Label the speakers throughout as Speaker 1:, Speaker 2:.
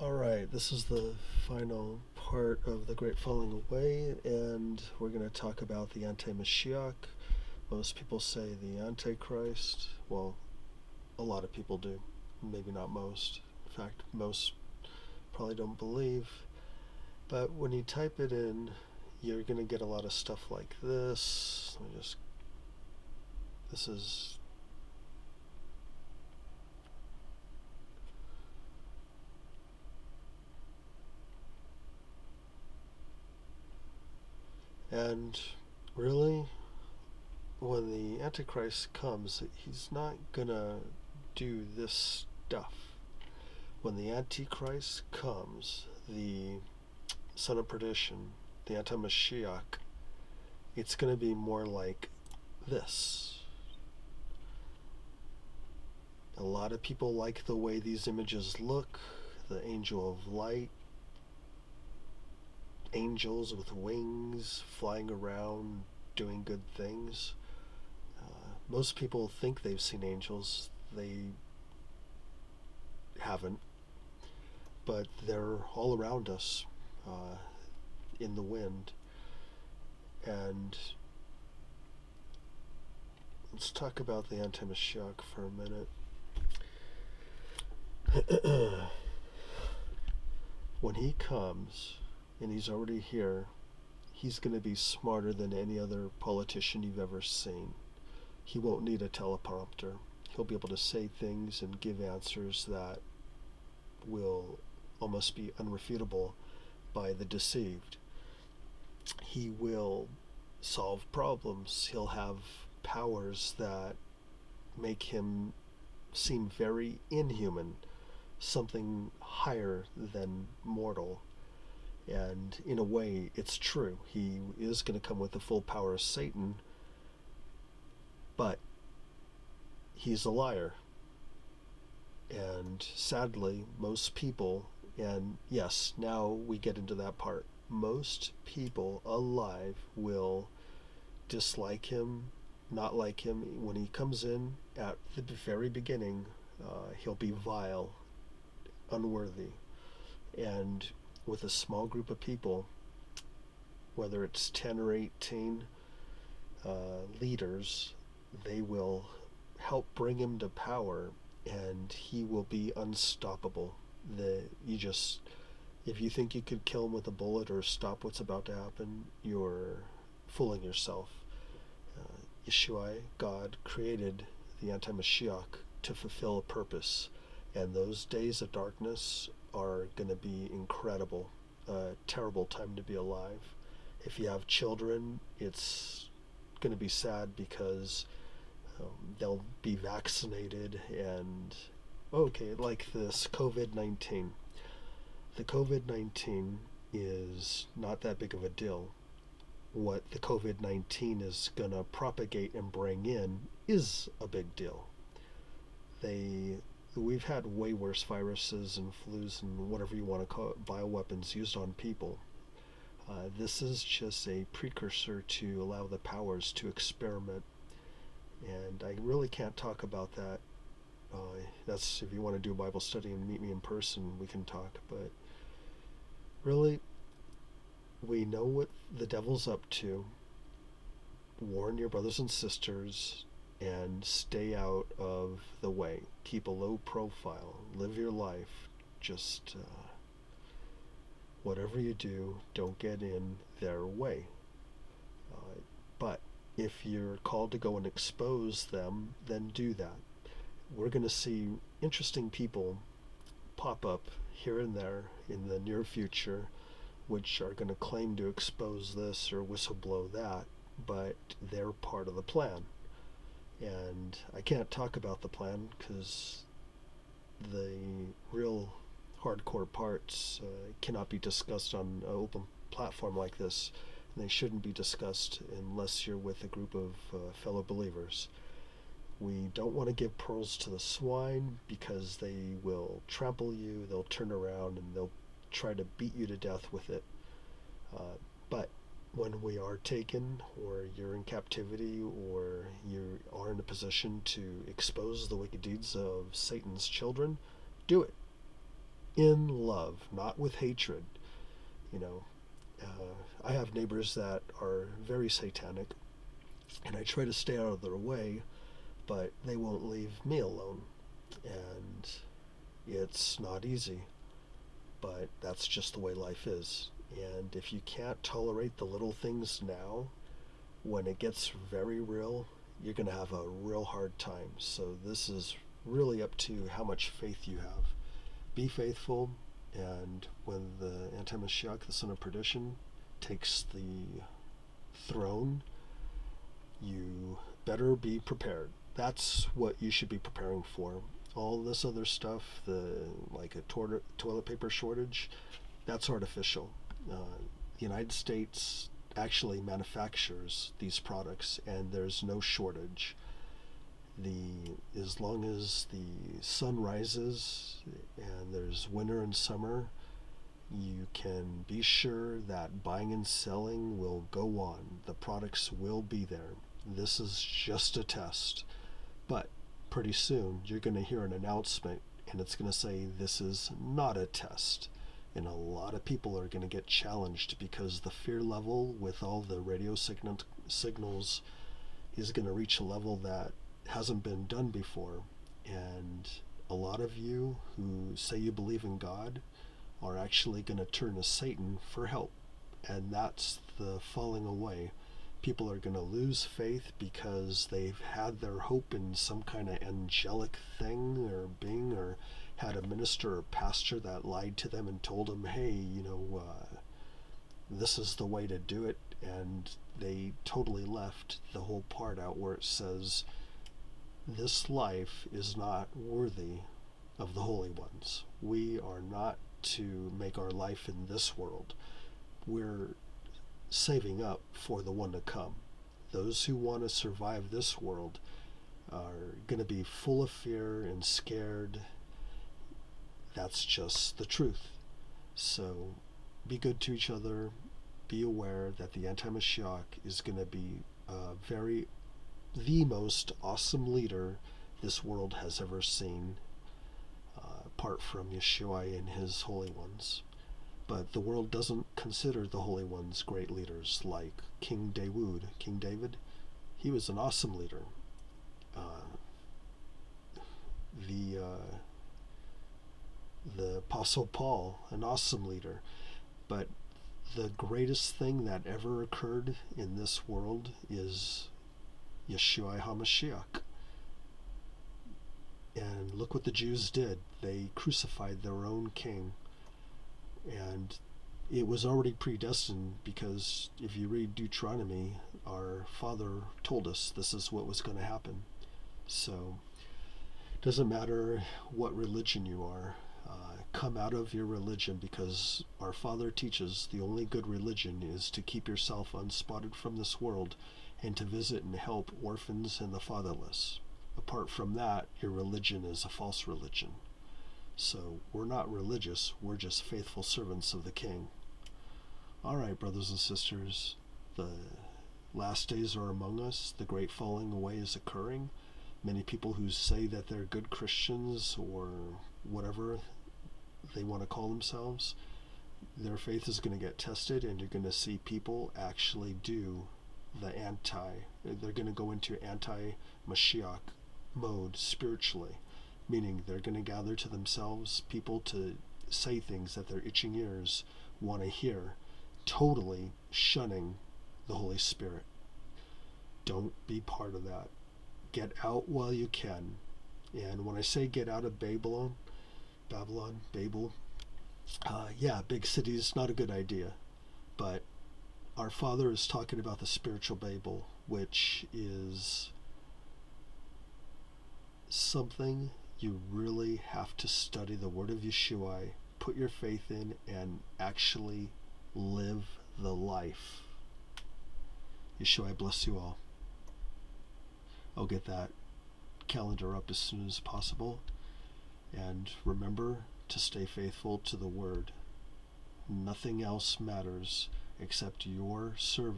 Speaker 1: All right, this is the final part of the Great Falling Away, and we're going to talk about the antimashioch. Most people say the Antichrist. Well, a lot of people do. Maybe not most. In fact, most probably don't believe. But when you type it in, you're going to get a lot of stuff like this. Let me just. This is. And really, when the Antichrist comes, he's not gonna do this stuff. When the Antichrist comes, the son of perdition, the antimashioch, it's gonna be more like this. A lot of people like the way these images look. The angel of light, angels with wings flying around doing good things. Most people think they've seen angels. They haven't, but they're all around us uh, in the wind. And let's talk about the antimashioch for a minute. When he comes, and he's already here, he's going to be smarter than any other politician you've ever seen. He won't need a teleprompter. He'll be able to say things and give answers that will almost be unrefutable by the deceived. He will solve problems. He'll have powers that make him seem very inhuman, something higher than mortal. And in a way, it's true. He is going to come with the full power of Satan, but he's a liar. And sadly, most people, and yes, now we get into that part, most people alive will dislike him, not like him. When he comes in at the very beginning, he'll be vile, unworthy. And with a small group of people, whether it's 10 or 18 leaders, they will help bring him to power, and he will be unstoppable. If you think you could kill him with a bullet or stop what's about to happen, you're fooling yourself. Yeshua, God, created the anti-Mashiach to fulfill a purpose, and those days of darkness are going to be incredible. A terrible time to be alive. If you have children, it's going to be sad because they'll be vaccinated and okay, like this COVID-19. The COVID-19 is not that big of a deal. What the COVID-19 is going to propagate and bring in is a big deal. We've had way worse viruses and flus and whatever you want to call it, bioweapons used on people. This is just a precursor to allow the powers to experiment, and I really can't talk about that. That's if you want to do a Bible study and meet me in person, we can talk. But really, we know what the devil's up to. Warn your brothers and sisters and stay out of the way. Keep a low profile. Live your life. Just whatever you do, don't get in their way. But if you're called to go and expose them, then do that. We're going to see interesting people pop up here and there in the near future which are going to claim to expose this or whistleblow that, but they're part of the plan. And I can't talk about the plan because the real hardcore parts cannot be discussed on an open platform like this. And they shouldn't be discussed unless you're with a group of fellow believers. We don't want to give pearls to the swine because they will trample you, they'll turn around, and they'll try to beat you to death with it. But when we are taken, or you're in captivity, or you are in a position to expose the wicked deeds of Satan's children, do it in love, not with hatred. You know, I have neighbors that are very satanic, and I try to stay out of their way, but they won't leave me alone. And it's not easy, but that's just the way life is. And if you can't tolerate the little things now, when it gets very real, you're going to have a real hard time. So this is really up to how much faith you have. Be faithful, and when the antimashioch, the son of perdition, takes the throne, you better be prepared. That's what you should be preparing for. All this other stuff, like a toilet paper shortage, that's artificial. The United States actually manufactures these products, and there's no shortage. As long as the sun rises and there's winter and summer, you can be sure that buying and selling will go on. The products will be there. This is just a test. But pretty soon you're going to hear an announcement, and it's going to say this is not a test. And a lot of people are going to get challenged because the fear level with all the radio signals is going to reach a level that hasn't been done before. And a lot of you who say you believe in God are actually going to turn to Satan for help. And that's the falling away. People are going to lose faith because they've had their hope in some kind of angelic thing or being, or had a minister or pastor that lied to them and told them, hey, this is the way to do it. And they totally left the whole part out where it says, this life is not worthy of the holy ones. We are not to make our life in this world. We're saving up for the one to come. Those who want to survive this world are going to be full of fear and scared. That's just the truth. So be good to each other. Be aware that the antimashioch is going to be the most awesome leader this world has ever seen, apart from Yeshua and his holy ones. But the world doesn't consider the holy ones great leaders like King Dawood. King David, he was an awesome leader. The Apostle Paul, an awesome leader. But the greatest thing that ever occurred in this world is Yeshua HaMashiach. And look what the Jews did. They crucified their own king. And it was already predestined, because if you read Deuteronomy, our Father told us this is what was going to happen. So it doesn't matter what religion you are. Come out of your religion, because our Father teaches the only good religion is to keep yourself unspotted from this world and to visit and help orphans and the fatherless. Apart from that, your religion is a false religion. So we're not religious, we're just faithful servants of the King. All right, brothers and sisters, the last days are among us. The great falling away is occurring. Many people who say that they're good Christians or whatever they want to call themselves, their faith is going to get tested, and you're going to see people actually do they're going to go into anti-Mashiach mode spiritually, meaning they're going to gather to themselves people to say things that their itching ears want to hear, totally shunning the Holy Spirit. Don't be part of that. Get out while you can. And when I say get out of Babel, big cities, not a good idea. But our Father is talking about the spiritual Babel, which is something you really have to study the Word of Yeshua, put your faith in, and actually live the life. Yeshua, bless you all. I'll get that calendar up as soon as possible. And remember to stay faithful to the Word. Nothing else matters except your serve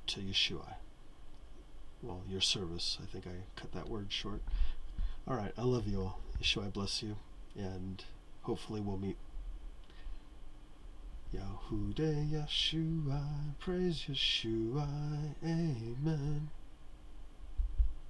Speaker 1: to Yeshua. Well, your service. I think I cut that word short. All right, I love you all. Yeshua bless you. and hopefully we'll meet. Yahude Yeshua, praise Yeshua, amen.